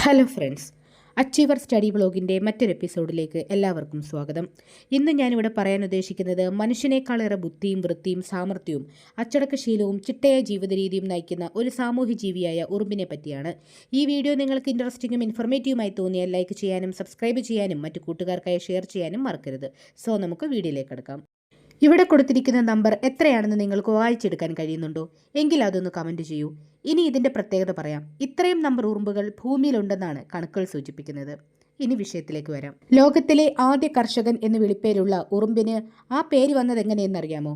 Hello friends, achiever study വ്ളോഗിൻ്റെ മറ്റൊരു എപ്പിസോഡിലേക്ക് എല്ലാവർക്കും സ്വാഗതം. ഇന്ന് ഞാനിവിടെ പറയാൻ ഉദ്ദേശിക്കുന്നത് മനുഷ്യനേക്കാളേറെ ബുദ്ധിയും വൃത്തിയും സാമർഥ്യവും അച്ചടക്കശീലവും ചിട്ടയായ ജീവിത രീതിയും നയിക്കുന്ന ഒരു സാമൂഹ്യ ജീവിയായ ഉറുമ്പിനെ പറ്റിയാണ്. ഈ വീഡിയോ നിങ്ങൾക്ക് ഇൻട്രസ്റ്റിംഗും ഇൻഫോർമേറ്റീവുമായി തോന്നിയാൽ ലൈക്ക് ചെയ്യാനും സബ്സ്ക്രൈബ് ചെയ്യാനും മറ്റു കൂട്ടുകാർക്കായി ഷെയർ ചെയ്യാനും മറക്കരുത്. സോ നമുക്ക് വീഡിയോയിലേക്ക് കടക്കാം. ഇവിടെ കൊടുത്തിരിക്കുന്ന നമ്പർ എത്രയാണെന്ന് നിങ്ങൾക്ക് വായിച്ചെടുക്കാൻ കഴിയുന്നുണ്ടോ? എങ്കിൽ അതൊന്ന് കമൻറ്റ് ചെയ്യൂ. ഇനി ഇതിൻ്റെ പ്രത്യേകത പറയാം. ഇത്രയും നമ്പർ ഉറുമ്പുകൾ ഭൂമിയിലുണ്ടെന്നാണ് കണക്കുകൾ സൂചിപ്പിക്കുന്നത്. ഇനി വിഷയത്തിലേക്ക് വരാം. ലോകത്തിലെ ആദ്യ കർഷകൻ എന്ന് വിളിപ്പേരുള്ള ഉറുമ്പിന് ആ പേര് വന്നതെങ്ങനെയെന്നറിയാമോ?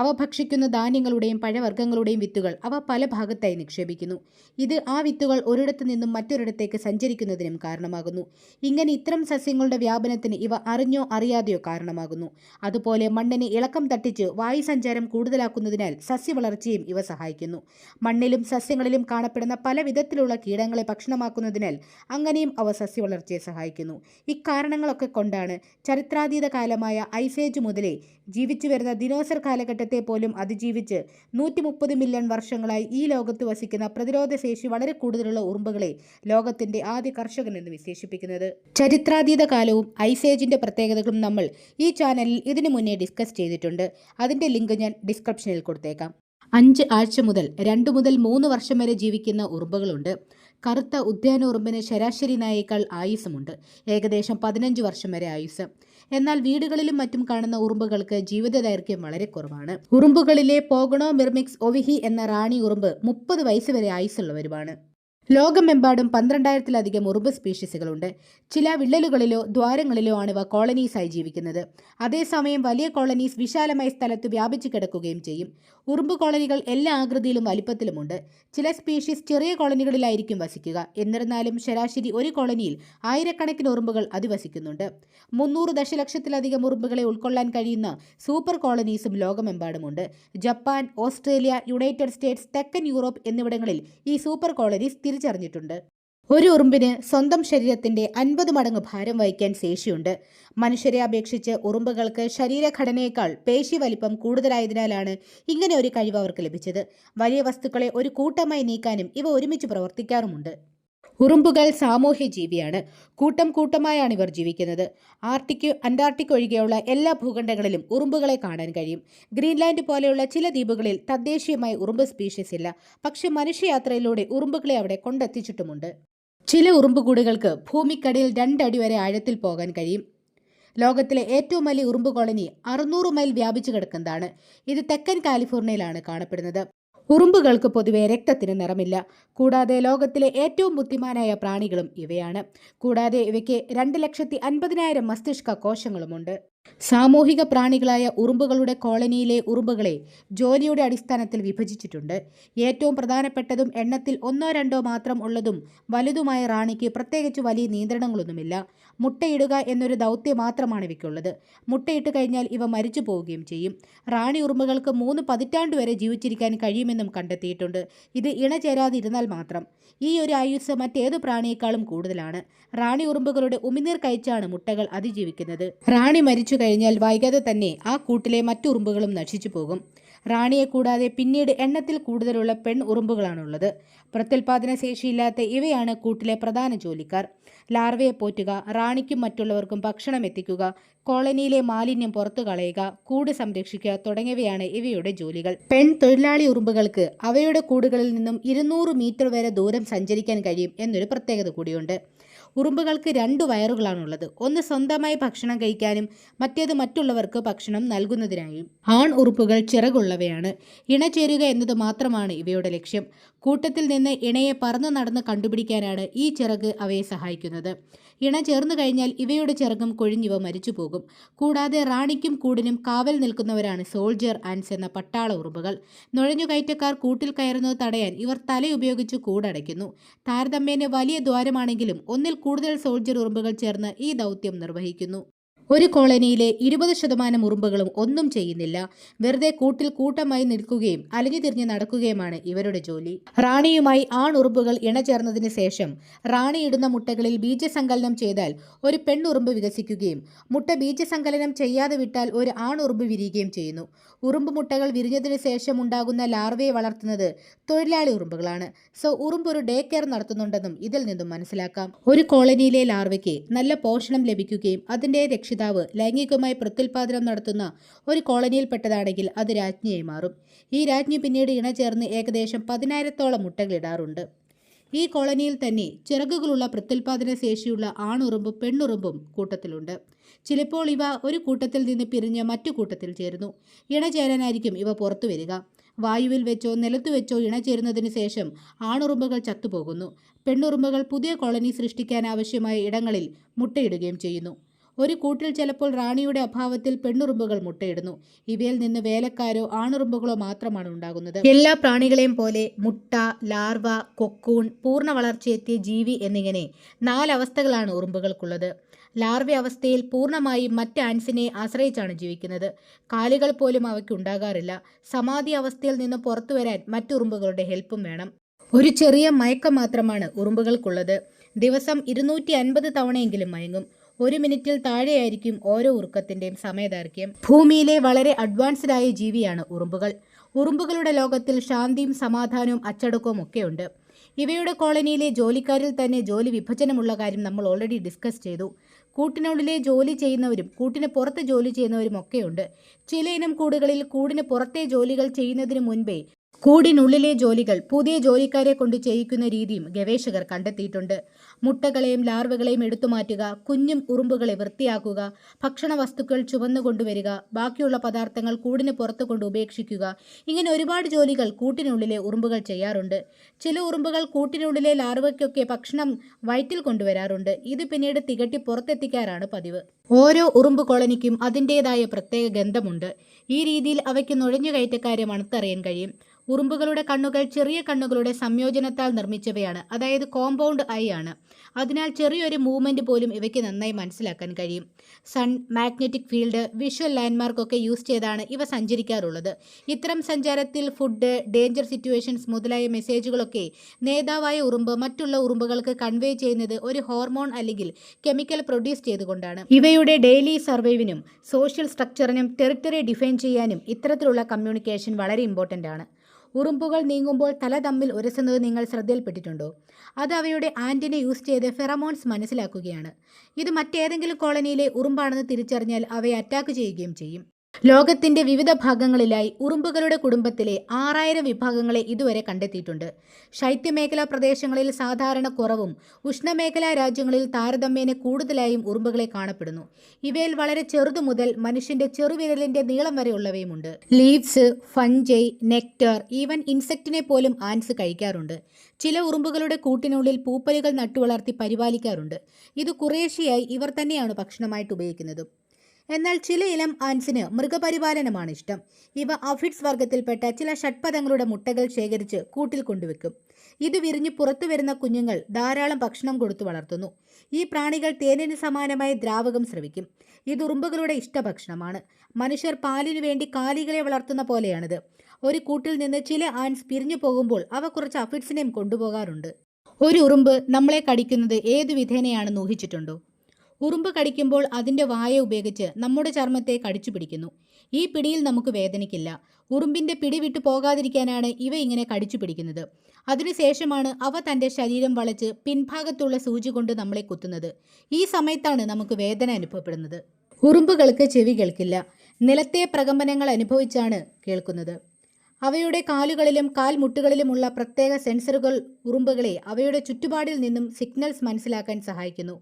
അവ ഭക്ഷിക്കുന്ന ധാന്യങ്ങളുടെയും പഴവർഗ്ഗങ്ങളുടെയും വിത്തുകൾ അവ പല ഭാഗത്തായി നിക്ഷേപിക്കുന്നു. ഇത് ആ വിത്തുകൾ ഒരിടത്തു നിന്നും മറ്റൊരിടത്തേക്ക് സഞ്ചരിക്കുന്നതിനും കാരണമാകുന്നു. ഇങ്ങനെ ഇത്തരം സസ്യങ്ങളുടെ വ്യാപനത്തിന് ഇവ അറിഞ്ഞോ അറിയാതെയോ കാരണമാകുന്നു. അതുപോലെ മണ്ണിന് ഇളക്കം തട്ടിച്ച് വായുസഞ്ചാരം കൂടുതലാക്കുന്നതിനാൽ സസ്യവളർച്ചയും ഇവ സഹായിക്കുന്നു. മണ്ണിലും സസ്യങ്ങളിലും കാണപ്പെടുന്ന പല വിധത്തിലുള്ള കീടങ്ങളെ ഭക്ഷണമാക്കുന്നതിനാൽ അങ്ങനെയും അവ സസ്യവളർച്ചയെ സഹായിക്കുന്നു. ഇക്കാരണങ്ങളൊക്കെ കൊണ്ടാണ് ചരിത്രാതീത കാലമായ ഐസേജ് മുതലേ ജീവിച്ചു വരുന്ന ദിനോസർ കാലഘട്ടത്തെ പോലും അതിജീവിച്ച് 130 മില്യൺ വർഷങ്ങളായി ഈ ലോകത്ത് വസിക്കുന്ന പ്രതിരോധ ശേഷി വളരെ കൂടുതലുള്ള ഉറുമ്പുകളെ ലോകത്തിന്റെ ആദ്യ കർഷകൻ എന്ന് വിശേഷിപ്പിക്കുന്നത്. ചരിത്രാതീത കാലവും ഐസേജിന്റെ പ്രത്യേകതകളും നമ്മൾ ഈ ചാനലിൽ ഇതിനു മുന്നേ ഡിസ്കസ് ചെയ്തിട്ടുണ്ട്. അതിന്റെ ലിങ്ക് ഞാൻ ഡിസ്ക്രിപ്ഷനിൽ കൊടുത്തേക്കാം. 5 ആഴ്ച മുതൽ 2 മുതൽ 3 വർഷം വരെ ജീവിക്കുന്ന ഉറുമ്പുകളുണ്ട്. കറുത്ത ഉദ്യാന ഉറുമ്പിന് ശരാശരി നായേക്കാൾ ആയുസ്സുമുണ്ട്, ഏകദേശം 15 വർഷം വരെ ആയുസ്. എന്നാൽ വീടുകളിലും മറ്റും കാണുന്ന ഉറുമ്പുകൾക്ക് ജീവിതദൈർഘ്യം വളരെ കുറവാണ്. ഉറുമ്പുകളിലെ പോഗണോ മിർമിക്സ് ഒവിഹി എന്ന റാണി ഉറുമ്പ് 30 വയസ്സ് വരെ ആയുസ്സുള്ളവരുമാണ്. ലോകമെമ്പാടും 12,000-ലധികം ഉറുമ്പ് സ്പീഷീസുകളുണ്ട്. ചില വിള്ളലുകളിലോ ദ്വാരങ്ങളിലോ ആണ് ഇവ കോളനീസായി ജീവിക്കുന്നത്. അതേസമയം വലിയ കോളനീസ് വിശാലമായ സ്ഥലത്ത് വ്യാപിച്ചു കിടക്കുകയും ചെയ്യും. ഉറുമ്പ് കോളനികൾ എല്ലാ ആകൃതിയിലും വലിപ്പത്തിലുമുണ്ട്. ചില സ്പീഷീസ് ചെറിയ കോളനികളിലായിരിക്കും വസിക്കുക. എന്നിരുന്നാലും ശരാശരി ഒരു കോളനിയിൽ ആയിരക്കണക്കിന് ഉറുമ്പുകൾ അധിവസിക്കുന്നുണ്ട്. 300 ദശലക്ഷത്തിലധികം ഉറുമ്പുകളെ ഉൾക്കൊള്ളാൻ കഴിയുന്ന സൂപ്പർ കോളനീസും ലോകമെമ്പാടുമുണ്ട്. ജപ്പാൻ, ഓസ്ട്രേലിയ, യുണൈറ്റഡ് സ്റ്റേറ്റ്സ്, തെക്കൻ യൂറോപ്പ് എന്നിവിടങ്ങളിൽ ഈ സൂപ്പർ കോളനീസ് തിരിച്ചറിഞ്ഞിട്ടുണ്ട്. ഒരു ഉറുമ്പിന് സ്വന്തം ശരീരത്തിന്റെ 50 മടങ്ങ് ഭാരം വഹിക്കാൻ ശേഷിയുണ്ട്. മനുഷ്യരെ അപേക്ഷിച്ച് ഉറുമ്പുകൾക്ക് ശരീരഘടനയേക്കാൾ പേശി വലിപ്പം കൂടുതലായതിനാലാണ് ഇങ്ങനെ ഒരു കഴിവ് അവർക്ക് ലഭിച്ചത്. വലിയ വസ്തുക്കളെ ഒരു കൂട്ടമായി നീക്കാനും ഇവ ഒരുമിച്ച് പ്രവർത്തിക്കാറുമുണ്ട്. ഉറുമ്പുകൾ സാമൂഹ്യ ജീവിയാണ്. കൂട്ടം കൂട്ടമായാണ് ഇവർ ജീവിക്കുന്നത്. ആർട്ടിക്, അന്റാർട്ടിക് ഒഴികെയുള്ള എല്ലാ ഭൂഖണ്ഡങ്ങളിലും ഉറുമ്പുകളെ കാണാൻ കഴിയും. ഗ്രീൻലാൻഡ് പോലെയുള്ള ചില ദ്വീപുകളിൽ തദ്ദേശീയമായി ഉറുമ്പ് സ്പീഷീസ് ഇല്ല. പക്ഷേ മനുഷ്യയാത്രയിലൂടെ ഉറുമ്പുകളെ അവിടെ കൊണ്ടെത്തിച്ചിട്ടുമുണ്ട്. ചില ഉറുമ്പുകൂടുകൾക്ക് ഭൂമിക്കടിയിൽ 2 അടി വരെ ആഴത്തിൽ പോകാൻ കഴിയും. ലോകത്തിലെ ഏറ്റവും വലിയ ഉറുമ്പ് കോളനി 600 മൈൽ വ്യാപിച്ചു കിടക്കുന്നതാണ്. ഇത് തെക്കൻ കാലിഫോർണിയയിലാണ് കാണപ്പെടുന്നത്. ഉറുമ്പുകൾക്ക് പൊതുവെ രക്തത്തിന് നിറമില്ല. കൂടാതെ ലോകത്തിലെ ഏറ്റവും ബുദ്ധിമാനായ പ്രാണികളും ഇവയാണ്. കൂടാതെ ഇവയ്ക്ക് 2,50,000 മസ്തിഷ്ക കോശങ്ങളുമുണ്ട്. സാമൂഹിക പ്രാണികളായ ഉറുമ്പുകളുടെ കോളനിയിലെ ഉറുമ്പുകളെ ജോലിയുടെ അടിസ്ഥാനത്തിൽ വിഭജിച്ചിട്ടുണ്ട്. ഏറ്റവും പ്രധാനപ്പെട്ടതും എണ്ണത്തിൽ 1-2 മാത്രം ഉള്ളതും വലുതുമായ റാണിക്ക് പ്രത്യേകിച്ച് വലിയ നിയന്ത്രണങ്ങളൊന്നുമില്ല. മുട്ടയിടുക എന്നൊരു ദൗത്യം മാത്രമാണ് ഇവയ്ക്കുള്ളത്. മുട്ടയിട്ട് കഴിഞ്ഞാൽ ഇവ മരിച്ചു പോവുകയും ചെയ്യും. റാണി ഉറുമ്പുകൾക്ക് 3 പതിറ്റാണ്ട് വരെ ജീവിച്ചിരിക്കാൻ കഴിയുമെന്നും കണ്ടെത്തിയിട്ടുണ്ട്. ഇത് ഇണചേരാതിരുന്നാൽ മാത്രം. ഈ ഒരു ആയുസ് മറ്റേതു പ്രാണിയേക്കാളും കൂടുതലാണ്. റാണി ഉറുമ്പുകളുടെ ഉമിനീർ കഴിച്ചാണ് മുട്ടകൾ അതിജീവിക്കുന്നത്. റാണി മരിച്ചു കഴിഞ്ഞാൽ വൈകാതെ തന്നെ ആ കൂട്ടിലെ മറ്റു ഉറുമ്പുകളും നശിച്ചു പോകും. റാണിയെ കൂടാതെ പിന്നീട് എണ്ണത്തിൽ കൂടുതലുള്ള പെൺ ഉറുമ്പുകളാണുള്ളത്. പ്രത്യുൽപാദന ശേഷിയില്ലാത്ത ഇവയാണ് കൂട്ടിലെ പ്രധാന ജോലിക്കാർ. ലാർവയെ പോറ്റുക, റാണിക്കും മറ്റുള്ളവർക്കും ഭക്ഷണം എത്തിക്കുക, കോളനിയിലെ മാലിന്യം പുറത്തു കളയുക, കൂട് സംരക്ഷിക്കുക തുടങ്ങിയവയാണ് ഇവയുടെ ജോലികൾ. പെൺ തൊഴിലാളി ഉറുമ്പുകൾക്ക് അവയുടെ കൂടുകളിൽ നിന്നും 200 മീറ്റർ വരെ ദൂരം സഞ്ചരിക്കാൻ കഴിയും എന്നൊരു പ്രത്യേകത കൂടിയുണ്ട്. ഉറുമ്പുകൾക്ക് 2 വയറുകളാണുള്ളത്. ഒന്ന് സ്വന്തമായി ഭക്ഷണം കഴിക്കാനും മറ്റേത് മറ്റുള്ളവർക്ക് ഭക്ഷണം നൽകുന്നതിനായും. ആൺ ഉറുമ്പുകൾ ചിറകുള്ളവയാണ്. ഇണചേരുക എന്നത് മാത്രമാണ് ഇവയുടെ ലക്ഷ്യം. കൂട്ടത്തിൽ നിന്ന് ഇണയെ പറന്നു നടന്ന് കണ്ടുപിടിക്കാനാണ് ഈ ചിറക് അവയെ സഹായിക്കുന്നത്. ഇണ ചേർന്നു കഴിഞ്ഞാൽ ഇവയുടെ ചിറകും കൊഴിഞ്ഞിവ മരിച്ചു പോകും. കൂടാതെ റാണിക്കും കൂടിനും കാവൽ നിൽക്കുന്നവരാണ് സോൾജിയർ ആൻസ് എന്ന പട്ടാള ഉറുമ്പുകൾ. നുഴഞ്ഞുകയറ്റക്കാർ കൂട്ടിൽ കയറുന്നത് തടയാൻ ഇവർ തലയുപയോഗിച്ച് കൂടടയ്ക്കുന്നു. താരതമ്യേന വലിയ ദ്വാരമാണെങ്കിലും ഒന്നിൽ കൂടുതൽ സോൾജിയർ ഉറുമ്പുകൾ ചേർന്ന് ഈ ദൗത്യം നിർവഹിക്കുന്നു. ഒരു കോളനിയിലെ 20% ഉറുമ്പുകളും ഒന്നും ചെയ്യുന്നില്ല. വെറുതെ കൂട്ടിൽ കൂട്ടമായി നിൽക്കുകയും അലഞ്ഞു തിരിഞ്ഞ് നടക്കുകയുമാണ് ഇവരുടെ ജോലി. റാണിയുമായി ആണുറുമ്പുകൾ ഇണചേർന്നതിന് ശേഷം റാണിയിടുന്ന മുട്ടകളിൽ ബീജസങ്കലനം ചെയ്താൽ ഒരു പെണ്ണുറുമ്പ് വികസിക്കുകയും മുട്ട ബീജസങ്കലനം ചെയ്യാതെ വിട്ടാൽ ഒരു ആണുറുമ്പ് വിരിയുകയും ചെയ്യുന്നു. ഉറുമ്പ് മുട്ടകൾ വിരിഞ്ഞതിന് ശേഷം ഉണ്ടാകുന്ന ലാർവയെ വളർത്തുന്നത് തൊഴിലാളി ഉറുമ്പുകളാണ്. സോ ഉറുമ്പ് ഒരു ഡേ കെയർ നടത്തുന്നുണ്ടെന്നും ഇതിൽ നിന്നും മനസ്സിലാക്കാം. ഒരു കോളനിയിലെ ലാർവയ്ക്ക് നല്ല പോഷണം ലഭിക്കുകയും അതിൻ്റെ രക്ഷിതാവ് ലൈംഗികമായി പ്രത്യുൽപാദനം നടത്തുന്ന ഒരു കോളനിയിൽപ്പെട്ടതാണെങ്കിൽ അത് രാജ്ഞിയായി മാറും. ഈ രാജ്ഞി പിന്നീട് ഇണചേർന്ന് ഏകദേശം 10,000-ഓളം മുട്ടകളിടാറുണ്ട്. ഈ കോളനിയിൽ തന്നെ ചിറകുകളുള്ള പ്രത്യുൽപാദന ശേഷിയുള്ള ആണുറുമ്പും പെണ്ണുറുമ്പും കൂട്ടത്തിലുണ്ട്. ചിലപ്പോൾ ഇവ ഒരു കൂട്ടത്തിൽ നിന്ന് പിരിഞ്ഞ് മറ്റു കൂട്ടത്തിൽ ചേരുന്നു. ഇണചേരാനായിരിക്കും ഇവ പുറത്തു വരിക. വായുവിൽ വെച്ചോ നിലത്തു വെച്ചോ ഇണചേരുന്നതിന് ശേഷം ആണുറുമ്പുകൾ ചത്തുപോകുന്നു. പെണ്ണുറുമ്പുകൾ പുതിയ കോളനി സൃഷ്ടിക്കാൻ ആവശ്യമായ ഇടങ്ങളിൽ മുട്ടയിടുകയും ചെയ്യുന്നു. ഒരു കൂട്ടിൽ ചിലപ്പോൾ റാണിയുടെ അഭാവത്തിൽ പെണ്ണുറുമ്പുകൾ മുട്ടയിടുന്നു. ഇവയിൽ നിന്ന് വേലക്കാരോ ആണുറുമ്പുകളോ മാത്രമാണ് ഉണ്ടാകുന്നത്. എല്ലാ പ്രാണികളെയും പോലെ മുട്ട, ലാർവ, കൊക്കൂൺ, പൂർണ്ണ വളർച്ചയെത്തിയ ജീവി എന്നിങ്ങനെ 4 അവസ്ഥകളാണ് ഉറുമ്പുകൾക്കുള്ളത്. ലാർവ അവസ്ഥയിൽ പൂർണ്ണമായും മറ്റ് ആൻസിനെ ആശ്രയിച്ചാണ് ജീവിക്കുന്നത്. കാലുകൾ പോലും അവയ്ക്ക് ഉണ്ടാകാറില്ല. സമാധി അവസ്ഥയിൽ നിന്ന് പുറത്തു വരാൻ മറ്റുറുമ്പുകളുടെ ഹെൽപ്പും വേണം. ഒരു ചെറിയ മയക്കം മാത്രമാണ് ഉറുമ്പുകൾക്കുള്ളത്. ദിവസം 250 തവണയെങ്കിലും മയങ്ങും. 1 മിനിറ്റിൽ താഴെയായിരിക്കും ഓരോ ഉറക്കത്തിൻ്റെയും സമയദൈർഘ്യം. ഭൂമിയിലെ വളരെ അഡ്വാൻസ്ഡ് ആയ ജീവിയാണ് ഉറുമ്പുകൾ. ഉറുമ്പുകളുടെ ലോകത്തിൽ ശാന്തിയും സമാധാനവും അച്ചടക്കവും ഒക്കെയുണ്ട്. ഇവയുടെ കോളനിയിലെ ജോലിക്കാരിൽ തന്നെ ജോലി വിഭജനമുള്ള കാര്യം നമ്മൾ ഓൾറെഡി ഡിസ്കസ് ചെയ്തു. കൂട്ടിനുള്ളിലെ ജോലി ചെയ്യുന്നവരും കൂട്ടിന് പുറത്ത് ജോലി ചെയ്യുന്നവരും ഒക്കെയുണ്ട്. ചില ഇനം കൂടുകളിൽ കൂടിന് പുറത്തെ ജോലികൾ ചെയ്യുന്നതിന് മുൻപേ കൂടിനുള്ളിലെ ജോലികൾ പുതിയ ജോലിക്കാരെ കൊണ്ട് ചെയ്യിക്കുന്ന രീതിയും ഗവേഷകർ കണ്ടെത്തിയിട്ടുണ്ട്. മുട്ടകളെയും ലാർവകളെയും എടുത്തുമാറ്റുക, കുഞ്ഞും ഉറുമ്പുകളെ വൃത്തിയാക്കുക, ഭക്ഷണ വസ്തുക്കൾ ചുവന്നു കൊണ്ടുവരിക, ബാക്കിയുള്ള പദാർത്ഥങ്ങൾ കൂടിന് പുറത്തു കൊണ്ട് ഉപേക്ഷിക്കുക, ഇങ്ങനെ ഒരുപാട് ജോലികൾ കൂട്ടിനുള്ളിലെ ഉറുമ്പുകൾ ചെയ്യാറുണ്ട്. ചില ഉറുമ്പുകൾ കൂട്ടിനുള്ളിലെ ലാർവയ്ക്കൊക്കെ ഭക്ഷണം വയറ്റിൽ കൊണ്ടുവരാറുണ്ട്. ഇത് പിന്നീട് തികട്ടി പുറത്തെത്തിക്കാറാണ് പതിവ്. ഓരോ ഉറുമ്പ് കോളനിക്കും അതിൻ്റേതായ പ്രത്യേക ഗന്ധമുണ്ട്. ഈ രീതിയിൽ അവയ്ക്ക് നുഴഞ്ഞുകയറ്റക്കാരെ മണത്തറിയാൻ കഴിയും. ഉറുമ്പുകളുടെ കണ്ണുകൾ ചെറിയ കണ്ണുകളുടെ സംയോജനത്താൽ നിർമ്മിച്ചവയാണ്, അതായത് കോമ്പൗണ്ട് ഐ ആണ്. അതിനാൽ ചെറിയൊരു മൂവ്മെൻറ്റ് പോലും ഇവയ്ക്ക് നന്നായി മനസ്സിലാക്കാൻ കഴിയും. Sun, magnetic field, visual landmark ഒക്കെ യൂസ് ചെയ്താണ് ഇവ സഞ്ചരിക്കാറുള്ളത്. ഇത്തരം സഞ്ചാരത്തിൽ ഫുഡ്, ഡേഞ്ചർ സിറ്റുവേഷൻസ് മുതലായ മെസ്സേജുകളൊക്കെ നേതാവായ ഉറുമ്പ് മറ്റുള്ള ഉറുമ്പുകൾക്ക് കൺവേ ചെയ്യുന്നത് ഒരു ഹോർമോൺ അല്ലെങ്കിൽ കെമിക്കൽ പ്രൊഡ്യൂസ് ചെയ്തുകൊണ്ടാണ്. ഇവയുടെ ഡെയിലി സർവൈവിനും സോഷ്യൽ സ്ട്രക്ചറിനും ടെറിട്ടറി ഡിഫൈൻ ചെയ്യാനും ഇത്തരത്തിലുള്ള കമ്മ്യൂണിക്കേഷൻ വളരെ ഇമ്പോർട്ടൻ്റ് ആണ്. ഉറുമ്പുകൾ നീങ്ങുമ്പോൾ തല തമ്മിൽ ഉരസുന്നത് നിങ്ങൾ ശ്രദ്ധയിൽപ്പെട്ടിട്ടുണ്ടോ? അത് അവയുടെ ആൻറ്റിനെ യൂസ് ചെയ്ത് ഫെറമോൺസ് മനസ്സിലാക്കുകയാണ്. ഇത് മറ്റേതെങ്കിലും കോളനിയിലെ ഉറുമ്പാണെന്ന് തിരിച്ചറിഞ്ഞാൽ അവയെ അറ്റാക്ക് ചെയ്യുകയും ചെയ്യും. ലോകത്തിൻ്റെ വിവിധ ഭാഗങ്ങളിലായി ഉറുമ്പുകളുടെ കുടുംബത്തിലെ 6000 വിഭാഗങ്ങളെ ഇതുവരെ കണ്ടെത്തിയിട്ടുണ്ട്. ശൈത്യമേഖലാ പ്രദേശങ്ങളിൽ സാധാരണ കുറവും ഉഷ്ണമേഖലാ രാജ്യങ്ങളിൽ താരതമ്യേന കൂടുതലായും ഉറുമ്പുകളെ കാണപ്പെടുന്നു. ഇവയിൽ വളരെ ചെറുതു മുതൽ മനുഷ്യൻ്റെ ചെറുവിരലിൻ്റെ നീളം വരെയുള്ളവയുമുണ്ട്. ലീവ്സ്, ഫഞ്ചൈ, നെക്ടർ, ഈവൻ ഇൻസെക്റ്റിനെ പോലും ആൻസ് കഴിക്കാറുണ്ട്. ചില ഉറുമ്പുകളുടെ കൂട്ടിനുള്ളിൽ പൂപ്പലുകൾ നട്ടുവളർത്തി പരിപാലിക്കാറുണ്ട്. ഇത് കുറേശ്ശെയായി ഇവർ തന്നെയാണ് ഭക്ഷണമായിട്ട് ഉപയോഗിക്കുന്നത്. എന്നാൽ ചില ഇനം ആൻസിന് മൃഗപരിപാലനമാണ് ഇഷ്ടം. ഇവ അഫിഡ്സ് വർഗത്തിൽപ്പെട്ട ചില ഷഡ്പദങ്ങളുടെ മുട്ടകൾ ശേഖരിച്ച് കൂട്ടിൽ കൊണ്ടുവെക്കും. ഇത് വിരിഞ്ഞ് പുറത്തു വരുന്ന കുഞ്ഞുങ്ങൾ ധാരാളം ഭക്ഷണം കൊടുത്തു വളർത്തുന്നു. ഈ പ്രാണികൾ തേനിന് സമാനമായ ദ്രാവകം സ്രവിക്കും. ഇത് ഉറുമ്പുകളുടെ ഇഷ്ടഭക്ഷണമാണ്. മനുഷ്യർ പാലിനു വേണ്ടി കാലികളെ വളർത്തുന്ന പോലെയാണിത്. ഒരു കൂട്ടിൽ നിന്ന് ചില ആൻസ് പിരിഞ്ഞു പോകുമ്പോൾ അവ കുറച്ച് അഫിഡ്സിനെയും കൊണ്ടുപോകാറുണ്ട്. ഒരു ഉറുമ്പ് നമ്മളെ കടിക്കുന്നത് ഏതു വിധേനയാണെന്ന് ഊഹിച്ചിട്ടുണ്ടോ? ഉറുമ്പ് കടിക്കുമ്പോൾ അതിൻ്റെ വായ ഉപയോഗിച്ച് നമ്മുടെ ചർമ്മത്തെ കടിച്ചു പിടിക്കുന്നു. ഈ പിടിയിൽ നമുക്ക് വേദനിക്കില്ല. ഉറുമ്പിൻ്റെ പിടി വിട്ടു പോകാതിരിക്കാനാണ് ഇവ ഇങ്ങനെ കടിച്ചു പിടിക്കുന്നത്. അതിനുശേഷമാണ് അവ തൻ്റെ ശരീരം വളച്ച് പിൻഭാഗത്തുള്ള സൂചി കൊണ്ട് നമ്മളെ കുത്തുന്നത്. ഈ സമയത്താണ് നമുക്ക് വേദന അനുഭവപ്പെടുന്നത്. ഉറുമ്പുകൾക്ക് ചെവി കേൾക്കില്ല. നിലത്തെ പ്രകമ്പനങ്ങൾ അനുഭവിച്ചാണ് കേൾക്കുന്നത്. അവയുടെ കാലുകളിലും കാൽമുട്ടുകളിലുമുള്ള പ്രത്യേക സെൻസറുകൾ ഉറുമ്പുകളെ അവയുടെ ചുറ്റുപാടിൽ നിന്നും സിഗ്നൽസ് മനസ്സിലാക്കാൻ സഹായിക്കുന്നു.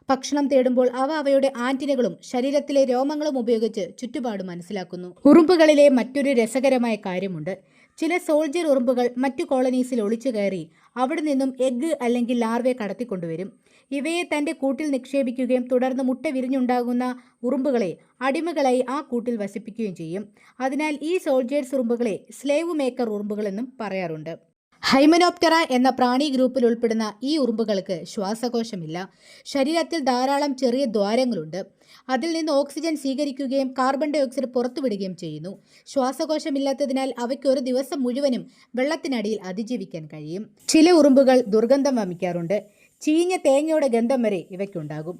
ഭക്ഷണം തേടുമ്പോൾ അവ അവയുടെ ആന്റിനകളും ശരീരത്തിലെ രോമങ്ങളും ഉപയോഗിച്ച് ചുറ്റുപാട് മനസ്സിലാക്കുന്നു. ഉറുമ്പുകളിലെ മറ്റൊരു രസകരമായ കാര്യമുണ്ട്. ചില സോൾജർ ഉറുമ്പുകൾ മറ്റു കോളനീസിൽ ഒളിച്ചു കയറി അവിടെ നിന്നും എഗ്ഗ് അല്ലെങ്കിൽ ലാർവയെ കടത്തിക്കൊണ്ടുവരും. ഇവയെ തൻ്റെ കൂട്ടിൽ നിക്ഷേപിക്കുകയും തുടർന്ന് മുട്ട വിരിഞ്ഞുണ്ടാകുന്ന ഉറുമ്പുകളെ അടിമകളായി ആ കൂട്ടിൽ വസിപ്പിക്കുകയും ചെയ്യും. അതിനാൽ ഈ സോൾജേഴ്സ് ഉറുമ്പുകളെ സ്ലേവ് മേക്കർ ഉറുമ്പുകളെന്നും പറയാറുണ്ട്. ഹൈമനോപ്റ്ററ എന്ന പ്രാണി ഗ്രൂപ്പിൽ ഉൾപ്പെടുന്ന ഈ ഉറുമ്പുകൾക്ക് ശ്വാസകോശമില്ല. ശരീരത്തിൽ ധാരാളം ചെറിയ ദ്വാരങ്ങളുണ്ട്. അതിൽ നിന്ന് ഓക്സിജൻ സ്വീകരിക്കുകയും കാർബൺ ഡൈ ഓക്സൈഡ് പുറത്തുവിടുകയും ചെയ്യുന്നു. ശ്വാസകോശമില്ലാത്തതിനാൽ അവയ്ക്ക് ഒരു ദിവസം മുഴുവനും വെള്ളത്തിനടിയിൽ അതിജീവിക്കാൻ കഴിയും. ചില ഉറുമ്പുകൾ ദുർഗന്ധം വമിക്കാറുണ്ട്. ചീഞ്ഞ തേങ്ങയുടെ ഗന്ധം വരെ ഇവയ്ക്കുണ്ടാകും.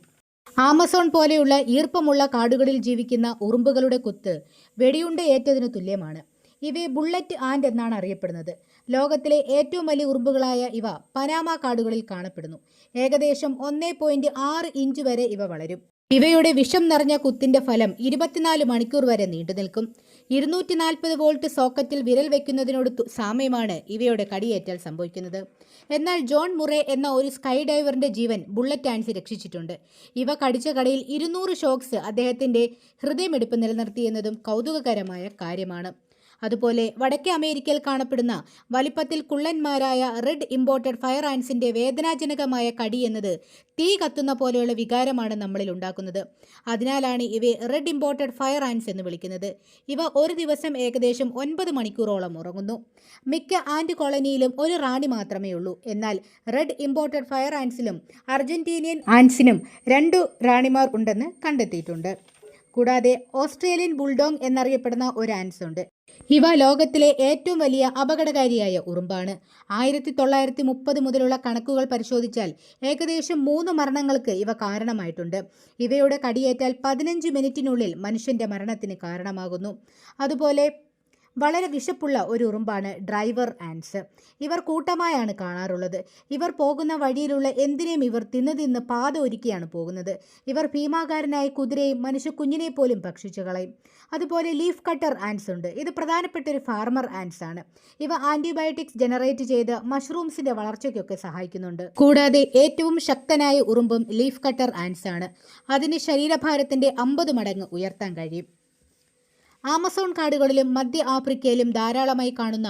ആമസോൺ പോലെയുള്ള ഈർപ്പമുള്ള കാടുകളിൽ ജീവിക്കുന്ന ഉറുമ്പുകളുടെ കുത്ത് വെടിയുണ്ട ഏറ്റതിനു തുല്യമാണ്. ഇവയെ ബുള്ളറ്റ് ആൻഡ് എന്നാണ് അറിയപ്പെടുന്നത്. ലോകത്തിലെ ഏറ്റവും വലിയ ഉറുമ്പുകളായ ഇവ പനാമ കാടുകളിൽ കാണപ്പെടുന്നു. ഏകദേശം 1.6 ഇഞ്ച് വരെ ഇവ വളരും. ഇവയുടെ വിഷം നിറഞ്ഞ കുത്തിന്റെ ഫലം 24 മണിക്കൂർ വരെ നീണ്ടുനിൽക്കും. 240 വോൾട്ട് സോക്കറ്റിൽ വിരൽ വയ്ക്കുന്നതിനോട് സാമ്യമാണ് ഇവയുടെ കടിയേറ്റാൽ സംഭവിക്കുന്നത്. എന്നാൽ ജോൺ മുറെ എന്ന ഒരു സ്കൈ ഡൈവറിന്റെ ജീവൻ ബുള്ളറ്റ് ആൻസ് രക്ഷിച്ചിട്ടുണ്ട്. ഇവ കടിച്ച കടയിൽ 200 ഷോക്സ് അദ്ദേഹത്തിന്റെ ഹൃദയമിടിപ്പ് നിലനിർത്തിയെന്നതും കൗതുകകരമായ കാര്യമാണ്. അതുപോലെ വടക്കേ അമേരിക്കയിൽ കാണപ്പെടുന്ന വലിപ്പത്തിൽ കുള്ളന്മാരായ റെഡ് ഇമ്പോർട്ടഡ് ഫയർ ആൻസിന്റെ വേദനാജനകമായ കടി എന്നത് തീ കത്തുന്ന പോലെയുള്ള വികാരമാണ് നമ്മളിൽ ഉണ്ടാക്കുന്നത്. അതിനാലാണ് ഇവയെ റെഡ് ഇമ്പോർട്ടഡ് ഫയർ ആൻസ് എന്ന് വിളിക്കുന്നത്. ഇവ ഒരു ദിവസം ഏകദേശം 9 മണിക്കൂറോളം ഉറങ്ങുന്നു. മിക്ക ആൻഡ് കോളനിയിലും ഒരു റാണി മാത്രമേ ഉള്ളൂ. എന്നാൽ റെഡ് ഇമ്പോർട്ടഡ് ഫയർ ആൻസിലും അർജന്റീനിയൻ ആൻസിനും 2 റാണിമാർ ഉണ്ടെന്ന് കണ്ടെത്തിയിട്ടുണ്ട്. കൂടാതെ ഓസ്ട്രേലിയൻ ബുൾഡോഗ് എന്നറിയപ്പെടുന്ന ഒരു ആൻസ് ഉണ്ട്. ഇവ ലോകത്തിലെ ഏറ്റവും വലിയ അപകടകാരിയായ ഉറുമ്പാണ്. 1930 മുതലുള്ള കണക്കുകൾ പരിശോധിച്ചാൽ ഏകദേശം 3 മരണങ്ങൾക്ക് ഇവ കാരണമായിട്ടുണ്ട്. ഇവയുടെ കടിയേറ്റാൽ 15 മിനിറ്റിനുള്ളിൽ മനുഷ്യന്റെ മരണത്തിന് കാരണമാകുന്നു. അതുപോലെ വളരെ വിശപ്പുള്ള ഒരു ഉറുമ്പാണ് ഡ്രൈവർ ആൻസ്. ഇവർ കൂട്ടമായാണ് കാണാറുള്ളത്. ഇവർ പോകുന്ന വഴിയിലുള്ള എന്തിനേയും ഇവർ തിന്ന് പാത ഒരുക്കിയാണ് പോകുന്നത്. ഇവർ ഭീമാകാരനായ കുതിരയും മനുഷ്യക്കുഞ്ഞിനെ പോലും ഭക്ഷിച്ചു കളയും. അതുപോലെ ലീഫ് കട്ടർ ആൻസ് ഉണ്ട്. ഇത് പ്രധാനപ്പെട്ട ഒരു ഫാർമർ ആൻസ് ആണ്. ഇവ ആന്റിബയോട്ടിക്സ് ജനറേറ്റ് ചെയ്ത് മഷ്റൂംസിന്റെ വളർച്ചയ്ക്കൊക്കെ സഹായിക്കുന്നുണ്ട്. കൂടാതെ ഏറ്റവും ശക്തനായ ഉറുമ്പും ലീഫ് കട്ടർ ആൻസ് ആണ്. അതിന് ശരീരഭാരത്തിന്റെ 50 മടങ്ങ് ഉയർത്താൻ കഴിയും. ആമസോൺ കാടുകളിലും മധ്യ ആഫ്രിക്കയിലും ധാരാളമായി കാണുന്ന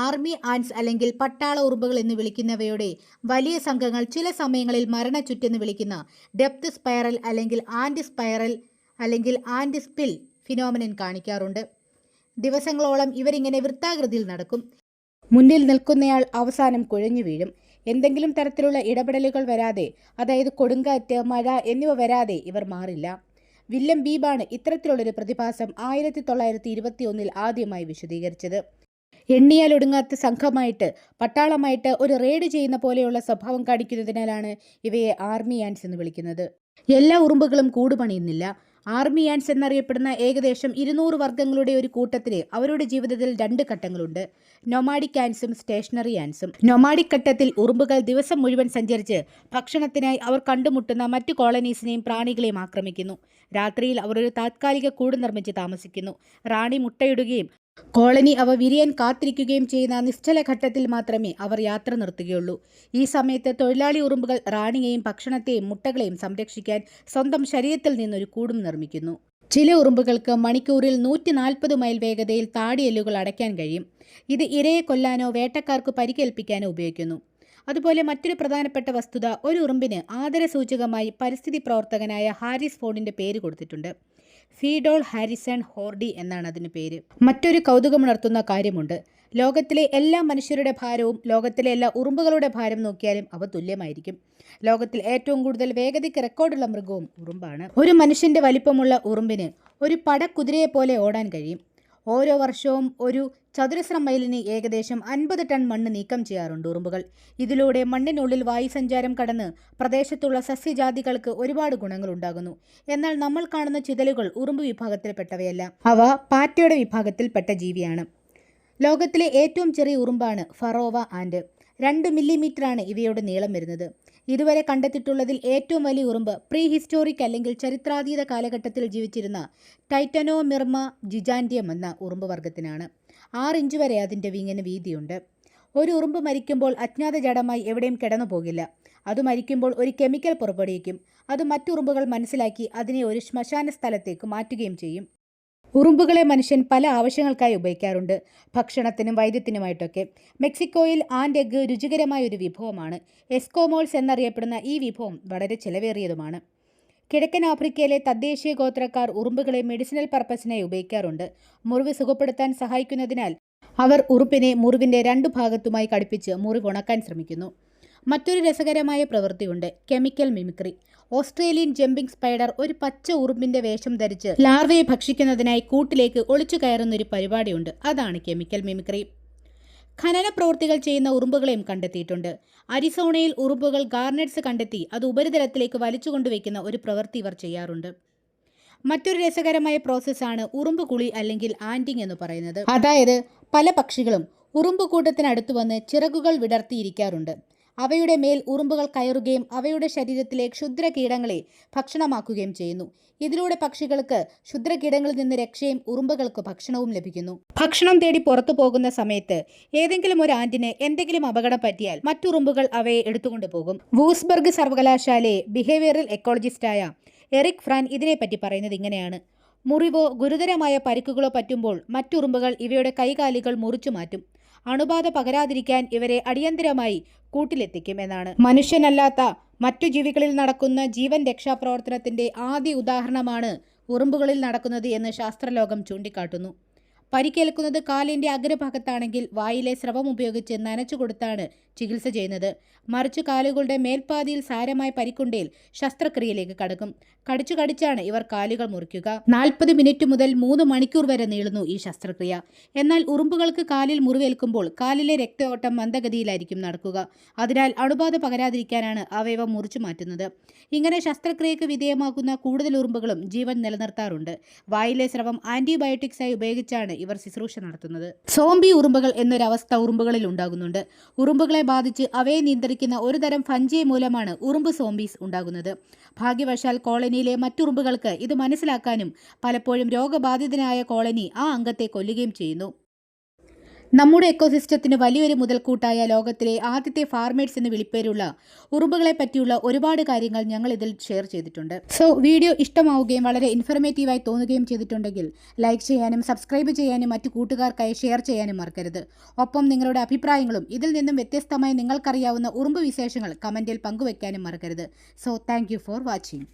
ആർമി ആൻസ് അല്ലെങ്കിൽ പട്ടാള ഉറുമ്പുകൾ എന്ന് വിളിക്കുന്നവയുടെ വലിയ സംഘങ്ങൾ ചില സമയങ്ങളിൽ മരണച്ചുറ്റെന്ന് വിളിക്കുന്ന ഡെപ്ത് സ്പൈറൽ അല്ലെങ്കിൽ ആൻഡ് സ്പൈറൽ അല്ലെങ്കിൽ ആൻഡ് സ്പിൽ ഫിനോമിനൻ കാണിക്കാറുണ്ട്. ദിവസങ്ങളോളം ഇവരിങ്ങനെ വൃത്താകൃതിയിൽ നടക്കും. മുന്നിൽ നിൽക്കുന്നയാൾ അവസാനം കുഴഞ്ഞു വീഴും. എന്തെങ്കിലും തരത്തിലുള്ള ഇടപെടലുകൾ വരാതെ, അതായത് കൊടുങ്കാറ്റ്, മഴ എന്നിവ വരാതെ ഇവർ മാറില്ല. വില്യം ബീബാണ് ഇത്തരത്തിലുള്ളൊരു പ്രതിഭാസം 1921 ആദ്യമായി വിശദീകരിച്ചത്. എണ്ണിയാലൊടുങ്ങാത്ത സംഘമായിട്ട് പട്ടാളമായിട്ട് ഒരു റെയ്ഡ് ചെയ്യുന്ന പോലെയുള്ള സ്വഭാവം കാണിക്കുന്നതിനാലാണ് ഇവയെ ആർമി ആൻസ് എന്ന് വിളിക്കുന്നത്. എല്ലാ ഉറുമ്പുകളും കൂടുപണിയുന്നില്ല. ആർമി ആൻസ് എന്നറിയപ്പെടുന്ന ഏകദേശം 200 വർഗ്ഗങ്ങളുടെ ഒരു കൂട്ടത്തിന് അവരുടെ ജീവിതത്തിൽ 2 ഘട്ടങ്ങളുണ്ട്: നൊമാഡിക് ആൻസും സ്റ്റേഷനറി ആൻസും. നൊമാഡിക് ഘട്ടത്തിൽ ഉറുമ്പുകൾ ദിവസം മുഴുവൻ സഞ്ചരിച്ച് ഭക്ഷണത്തിനായി അവർ കണ്ടുമുട്ടുന്ന മറ്റു കോളനീസിനെയും പ്രാണികളെയും ആക്രമിക്കുന്നു. രാത്രിയിൽ അവർ ഒരു താത്കാലിക കൂട് നിർമ്മിച്ച് താമസിക്കുന്നു. റാണി മുട്ടയിടുകയും കോളനി അവ വിരിയാൻ കാത്തിരിക്കുകയും ചെയ്യുന്ന നിശ്ചല ഘട്ടത്തിൽ മാത്രമേ അവർ യാത്ര നിർത്തുകയുള്ളൂ. ഈ സമയത്ത് തൊഴിലാളി ഉറുമ്പുകൾ റാണിയെയും ഭക്ഷണത്തെയും മുട്ടകളെയും സംരക്ഷിക്കാൻ സ്വന്തം ശരീരത്തിൽ നിന്നൊരു കൂടും നിർമ്മിക്കുന്നു. ചില ഉറുമ്പുകൾക്ക് മണിക്കൂറിൽ 140 മൈൽ വേഗതയിൽ താടിയെല്ലുകൾ അടയ്ക്കാൻ കഴിയും. ഇത് ഇരയെ കൊല്ലാനോ വേട്ടക്കാർക്ക് പരിക്കേൽപ്പിക്കാനോ ഉപയോഗിക്കുന്നു. അതുപോലെ മറ്റൊരു പ്രധാനപ്പെട്ട വസ്തുത, ഒരു ഉറുമ്പിന് ആദരസൂചകമായി പരിസ്ഥിതി പ്രവർത്തകനായ ഹാരിസ് ഫോർഡിന്റെ പേര് കൊടുത്തിട്ടുണ്ട്. ഫീഡോൾ ഹാരിസൺ ഹോർഡി എന്നാണ് അതിന് പേര്. മറ്റൊരു കൗതുകമുണർത്തുന്ന കാര്യമുണ്ട്. ലോകത്തിലെ എല്ലാ മനുഷ്യരുടെ ഭാരവും ലോകത്തിലെ എല്ലാ ഉറുമ്പുകളുടെ ഭാരം നോക്കിയാലും അവ തുല്യമായിരിക്കും. ലോകത്തിൽ ഏറ്റവും കൂടുതൽ വേഗതയ്ക്ക് റെക്കോർഡുള്ള മൃഗവും ഉറുമ്പാണ്. ഒരു മനുഷ്യന്റെ വലിപ്പമുള്ള ഉറുമ്പിന് ഒരു പടക്കുതിരയെ പോലെ ഓടാൻ കഴിയും. ഓരോ വർഷവും ഒരു ചതുരശ്ര മൈലിന് ഏകദേശം 50 ടൺ മണ്ണ് നീക്കം ചെയ്യാറുണ്ട് ഉറുമ്പുകൾ. ഇതിലൂടെ മണ്ണിനുള്ളിൽ വായുസഞ്ചാരം കടന്ന് പ്രദേശത്തുള്ള സസ്യജാതികൾക്ക് ഒരുപാട് ഗുണങ്ങൾ ഉണ്ടാകുന്നു. എന്നാൽ നമ്മൾ കാണുന്ന ചിതലുകൾ ഉറുമ്പ് വിഭാഗത്തിൽപ്പെട്ടവയല്ല. അവ പാറ്റയുടെ വിഭാഗത്തിൽപ്പെട്ട ജീവിയാണ്. ലോകത്തിലെ ഏറ്റവും ചെറിയ ഉറുമ്പാണ് ഫറോവ ആൻഡ്. 2 മില്ലിമീറ്ററാണ് ഇവയുടെ നീളം വരുന്നത്. ഇതുവരെ കണ്ടെത്തിയിട്ടുള്ളതിൽ ഏറ്റവും വലിയ ഉറുമ്പ് പ്രീ ഹിസ്റ്റോറിക് അല്ലെങ്കിൽ ചരിത്രാതീത കാലഘട്ടത്തിൽ ജീവിച്ചിരുന്ന ടൈറ്റനോമിർമ ജിജാൻഡിയം എന്ന ഉറുമ്പ് വർഗ്ഗത്തിനാണ്. 6 ഇഞ്ച് വരെ അതിൻ്റെ വിങ്ങിന് വീതിയുണ്ട്. ഒരു ഉറുമ്പ് മരിക്കുമ്പോൾ അജ്ഞാത ജഡമായി എവിടെയും കിടന്നു പോകില്ല. അത് മരിക്കുമ്പോൾ ഒരു കെമിക്കൽ പുറപ്പെടുവിക്കും. അത് മറ്റുറുമ്പുകൾ മനസ്സിലാക്കി അതിനെ ഒരു ശ്മശാന സ്ഥലത്തേക്ക് മാറ്റുകയും ചെയ്യും. ഉറുമ്പുകളെ മനുഷ്യൻ പല ആവശ്യങ്ങൾക്കായി ഉപയോഗിക്കാറുണ്ട്, ഭക്ഷണത്തിനും വൈദ്യത്തിനുമായിട്ടൊക്കെ. മെക്സിക്കോയിൽ ആൻഡ് എഗ് രുചികരമായ ഒരു വിഭവമാണ്. എസ്കോമോൾസ് എന്നറിയപ്പെടുന്ന ഈ വിഭവം വളരെ ചിലവേറിയതുമാണ്. കിഴക്കൻ ആഫ്രിക്കയിലെ തദ്ദേശീയ ഗോത്രക്കാർ ഉറുമ്പുകളെ മെഡിസിനൽ പർപ്പസിനായി ഉപയോഗിക്കാറുണ്ട്. മുറിവ് സുഖപ്പെടുത്താൻ സഹായിക്കുന്നതിനാൽ അവർ ഉറുപ്പിനെ മുറിവിൻ്റെ രണ്ടു ഭാഗത്തുമായി കടിപ്പിച്ച് മുറിവ് ഉണക്കാൻ ശ്രമിക്കുന്നു. മറ്റൊരു രസകരമായ പ്രവൃത്തിയുണ്ട്, chemical mimicry. Australian jumping spider ഒരു പച്ച ഉറുമ്പിന്റെ വേഷം ധരിച്ച് ലാർവയെ ഭക്ഷിക്കുന്നതിനായി കൂട്ടിലേക്ക് ഒളിച്ചു കയറുന്നൊരു പരിപാടിയുണ്ട്. അതാണ് കെമിക്കൽ മിമിക്രി. ഖനന പ്രവൃത്തികൾ ചെയ്യുന്ന ഉറുമ്പുകളെയും കണ്ടെത്തിയിട്ടുണ്ട്. അരിസോണയിൽ ഉറുമ്പുകൾ ഗാർനെറ്റ്സ് കണ്ടെത്തി അത് ഉപരിതലത്തിലേക്ക് വലിച്ചുകൊണ്ടുവയ്ക്കുന്ന ഒരു പ്രവൃത്തി ഇവർ ചെയ്യാറുണ്ട്. മറ്റൊരു രസകരമായ പ്രോസസ്സാണ് ഉറുമ്പ് കുളി അല്ലെങ്കിൽ ആൻറ്റിങ് എന്ന് പറയുന്നത്. അതായത് പല പക്ഷികളും ഉറുമ്പ് കൂട്ടത്തിനടുത്ത് വന്ന് ചിറകുകൾ വിടർത്തിയിരിക്കാറുണ്ട്. അവയുടെ മേൽ ഉറുമ്പുകൾ കയറുകയും അവയുടെ ശരീരത്തിലെ ക്ഷുദ്രകീടങ്ങളെ ഭക്ഷണമാക്കുകയും ചെയ്യുന്നു. ഇതിലൂടെ പക്ഷികൾക്ക് ക്ഷുദ്രകീടങ്ങളിൽ നിന്ന് രക്ഷയും ഉറുമ്പുകൾക്ക് ഭക്ഷണവും ലഭിക്കുന്നു. ഭക്ഷണം തേടി പുറത്തു പോകുന്ന സമയത്ത് ഏതെങ്കിലും ഒരു ആന്റിന് എന്തെങ്കിലും അപകടം പറ്റിയാൽ മറ്റുറുമ്പുകൾ അവയെ എടുത്തുകൊണ്ടു പോകും. വൂസ്ബർഗ് സർവകലാശാലയെ ബിഹേവിയറൽ എക്കോളജിസ്റ്റായ എറിക് ഫ്രാൻ ഇതിനെപ്പറ്റി പറയുന്നത് ഇങ്ങനെയാണ്: മുറിവോ ഗുരുതരമായ പരിക്കുകളോ പറ്റുമ്പോൾ മറ്റുറുമ്പുകൾ ഇവയുടെ കൈകാലുകൾ മുറിച്ചു മാറ്റും. അണുബാധ പകരാതിരിക്കാൻ ഇവരെ അടിയന്തരമായി കൂട്ടിലെത്തിക്കും എന്നാണ്. മനുഷ്യനല്ലാത്ത മറ്റു ജീവികളിൽ നടക്കുന്ന ജീവൻ രക്ഷാപ്രവർത്തനത്തിന്റെ ആദ്യ ഉദാഹരണമാണ് ഉറുമ്പുകളിൽ നടക്കുന്നത് എന്ന് ശാസ്ത്രലോകം ചൂണ്ടിക്കാട്ടുന്നു. പരിക്കേൽക്കുന്നത് കാലിൻ്റെ അഗ്രഭാഗത്താണെങ്കിൽ വായിലെ സ്രവം ഉപയോഗിച്ച് നനച്ചു കൊടുത്താണ് ചികിത്സ ചെയ്യുന്നത്. മറിച്ച് കാലുകളുടെ മേൽപ്പാതിയിൽ സാരമായ പരിക്കുണ്ടേൽ ശസ്ത്രക്രിയയിലേക്ക് കടക്കും. കടിച്ചാണ് ഇവർ കാലുകൾ മുറിക്കുക. 40 മിനിറ്റ് മുതൽ 3 മണിക്കൂർ വരെ നീളുന്നു ഈ ശസ്ത്രക്രിയ. എന്നാൽ ഉറുമ്പുകൾക്ക് കാലിൽ മുറിവേൽക്കുമ്പോൾ കാലിലെ രക്തയോട്ടം മന്ദഗതിയിലായിരിക്കും നടക്കുക. അതിനാൽ അണുബാധ പകരാതിരിക്കാനാണ് അവയവം മുറിച്ചു മാറ്റുന്നത്. ഇങ്ങനെ ശസ്ത്രക്രിയക്ക് വിധേയമാക്കുന്ന കൂടുതൽ ഉറുമ്പുകളും ജീവൻ നിലനിർത്താറുണ്ട്. വായിലെ സ്രവം ആന്റിബയോട്ടിക്സായി ഉപയോഗിച്ചാണ് ഇവർ ശുശ്രൂഷ നടത്തുന്നത്. സോംബി ഉറുമ്പുകൾ എന്നൊരവസ്ഥ ഉറുമ്പുകളിൽ ഉണ്ടാകുന്നുണ്ട്. ഉറുമ്പുകളെ ബാധിച്ച് അവയെ നിയന്ത്രിക്കുന്ന ഒരു തരം ഫഞ്ചി മൂലമാണ് ഉറുമ്പ് സോംബീസ് ഉണ്ടാകുന്നത്. ഭാഗ്യവശാൽ കോളനിയിലെ മറ്റുറുമ്പുകൾക്ക് ഇത് മനസ്സിലാക്കാനും പലപ്പോഴും രോഗബാധിതനായ കോളനി ആ അംഗത്തെ കൊല്ലുകയും ചെയ്യുന്നു. നമ്മുടെ എക്കോസിസ്റ്റത്തിന് വലിയൊരു മുതൽക്കൂട്ടായ ലോകത്തിലെ ആദ്യത്തെ ഫാർമേഴ്സ് എന്ന് വിളിപ്പേരുള്ള ഉറുമ്പുകളെ പറ്റിയുള്ള ഒരുപാട് കാര്യങ്ങൾ ഞങ്ങൾ ഇതിൽ ഷെയർ ചെയ്തിട്ടുണ്ട്. സോ വീഡിയോ ഇഷ്ടമാവുകയും വളരെ ഇൻഫർമേറ്റീവായി തോന്നുകയും ചെയ്തിട്ടുണ്ടെങ്കിൽ ലൈക്ക് ചെയ്യാനും സബ്സ്ക്രൈബ് ചെയ്യാനും മറ്റു കൂട്ടുകാർക്കായി ഷെയർ ചെയ്യാനും മറക്കരുത്. ഒപ്പം നിങ്ങളുടെ അഭിപ്രായങ്ങളും ഇതിൽ നിന്നും വ്യത്യസ്തമായി നിങ്ങൾക്കറിയാവുന്ന ഉറുമ്പ് വിശേഷങ്ങൾ കമൻറ്റിൽ പങ്കുവയ്ക്കാനും മറക്കരുത്. So thank you for watching.